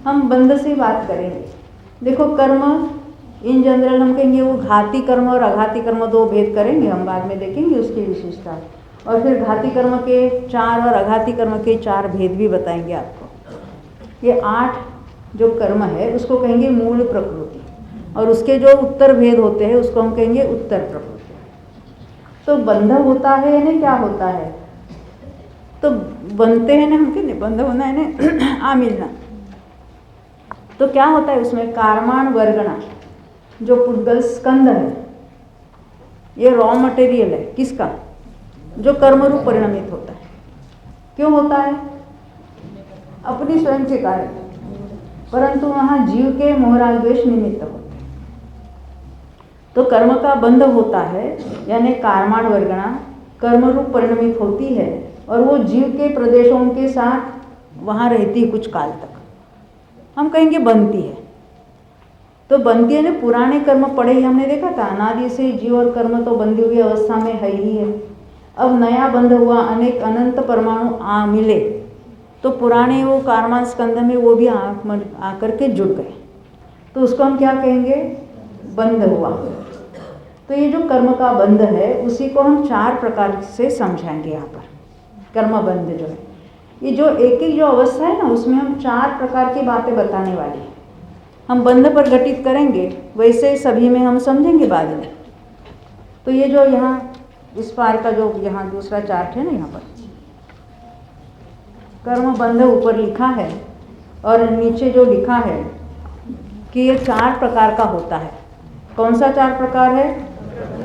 हम बंध से बात करेंगे। देखो कर्म इन जनरल हम कहेंगे वो घाती कर्म और अघाती कर्म दो भेद करेंगे, हम बाद में देखेंगे उसकी विशेषता, और फिर घाती कर्म के 4 और अघाती कर्म के 4 भेद भी बताएंगे आपको। ये 8 जो कर्म है उसको कहेंगे मूल प्रकृति, और उसके जो उत्तर भेद होते हैं उसको हम कहेंगे उत्तर प्रकृति। तो बंध होता है यानी क्या होता है, तो बनते हैं ना, हम कहते बंध होना है ना आ मिलना। तो क्या होता है उसमें कार्माण वर्गणा, जो पुद्गल स्कंद है, ये रॉ मटेरियल है किसका, जो कर्म रूप परिणमित होता है। क्यों होता है, अपनी स्वयं के कारण, परंतु वहाँ जीव के मोहराग द्वेष निमित्त होते हैं। तो कर्म का बंध होता है यानी कार्माण वर्गणा कर्म रूप परिणमित होती है, और वो जीव के प्रदेशों के साथ वहाँ रहती है कुछ काल तक, हम कहेंगे बनती है। तो बनती है ना, पुराने कर्म पढ़े ही हमने देखा था, अनादि से जीव और कर्म तो बंधी हुई अवस्था में है ही है। अब नया बंध हुआ, अनेक अनंत परमाणु आ मिले, तो पुराने वो कार्मान स्कंद में वो भी आकर के जुड़ गए, तो उसको हम क्या कहेंगे, बंध हुआ। तो ये जो कर्म का बंध है उसी को हम 4 प्रकार से समझाएंगे यहाँ पर। कर्म बंध जो है, ये जो एक एक जो अवस्था है ना, उसमें हम 4 प्रकार की बातें बताने वाली हैं। हम बंध पर घटित करेंगे, वैसे सभी में हम समझेंगे बाद में। तो ये जो यहाँ इस पार का जो यहाँ दूसरा चार्ट है ना, यहाँ पर कर्म बंध ऊपर लिखा है, और नीचे जो लिखा है कि ये 4 प्रकार का होता है। कौन सा 4 प्रकार है,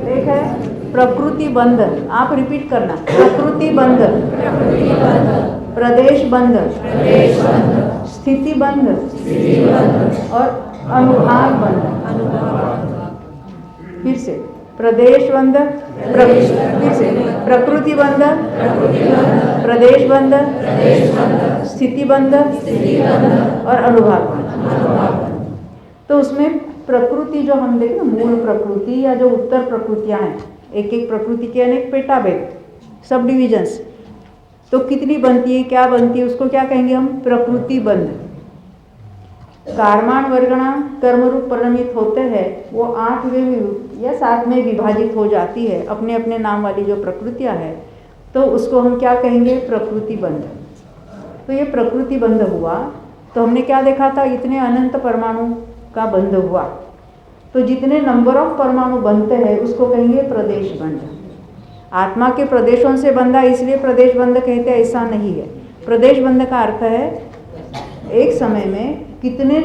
एक है प्रकृति बंध, आप रिपीट करना, प्रकृति बंध, प्रदेश बंध, स्थिति बंध और अनुभाग बंध। फिर से प्रदेश बंध, फिर से प्रकृति बंध, प्रदेश बंध, स्थिति बंध और अनुभाग बंध। तो उसमें प्रकृति जो हम देखें ना, मूल प्रकृति या जो उत्तर प्रकृतियां हैं, एक एक प्रकृति के अनेक पेटा भेद, सब डिविजन्स, तो कितनी बनती है, क्या बनती है, उसको क्या कहेंगे हम, प्रकृति बंध। कार्माण वर्गणा कर्म रूप परिणमित होते हैं, वो 8वें या 7 में विभाजित हो जाती है, अपने अपने नाम वाली जो प्रकृतियां हैं, तो उसको हम क्या कहेंगे, प्रकृति बंध। तो ये प्रकृति बंध हुआ, तो हमने क्या देखा था, इतने अनंत परमाणु का बंध हुआ, तो जितने नंबर ऑफ परमाणु बनते हैं उसको कहेंगे प्रदेश बंध। आत्मा के प्रदेशों से बंधा इसलिए प्रदेश बंध कहते हैं, ऐसा नहीं है। प्रदेश बंध का अर्थ है एक समय में कितने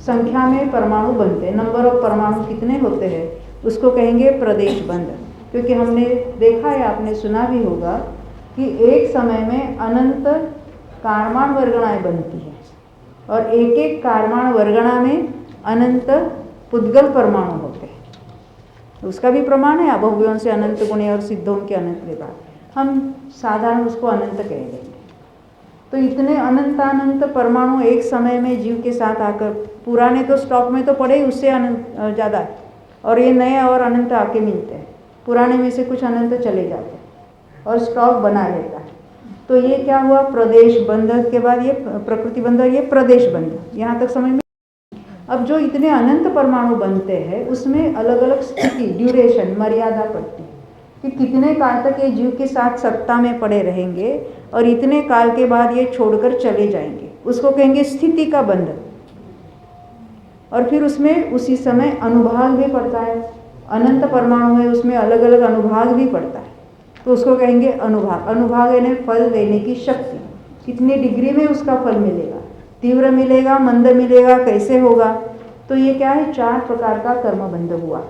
संख्या में परमाणु बनते हैं, नंबर ऑफ परमाणु कितने होते हैं, उसको कहेंगे प्रदेश बंध। क्योंकि हमने देखा है, आपने सुना भी होगा कि एक समय में अनंत कार्माण वर्गणाएं बनती है, और एक एक कार्माण वर्गणा में अनंत पुद्गल परमाणु होते हैं। उसका भी प्रमाण है, अभव्यों से अनंत गुणे और सिद्धों के अनंत विभाग, हम साधारण उसको अनंत कह देंगे। तो इतने अनंत परमाणु एक समय में जीव के साथ आकर, पुराने तो स्टॉक में तो पड़े ही उससे अनंत ज़्यादा है, और ये नए और अनंत आके मिलते हैं, पुराने में से कुछ अनंत चले जाते हैं और स्टॉक बना रहता है। तो ये क्या हुआ, प्रदेश बंध के बाद ये प्रकृति बंध और ये प्रदेश बंध, यहाँ तक समझ में। अब जो इतने अनंत परमाणु बनते हैं उसमें अलग अलग स्थिति, ड्यूरेशन, मर्यादा पड़ती है कि कितने काल तक ये जीव के साथ सत्ता में पड़े रहेंगे, और इतने काल के बाद ये छोड़कर चले जाएंगे, उसको कहेंगे स्थिति का बंध। और फिर उसमें उसी समय अनुभाग भी पड़ता है, अनंत परमाणु है उसमें अलग अलग अनुभाग भी पड़ता है, तो उसको कहेंगे अनुभाग। अनुभाग यानी फल देने की शक्ति, कितनी डिग्री में उसका फल मिलेगा, तीव्र मिलेगा, मंद मिलेगा, कैसे होगा। तो ये क्या है, 4 प्रकार का कर्मबंध हुआ।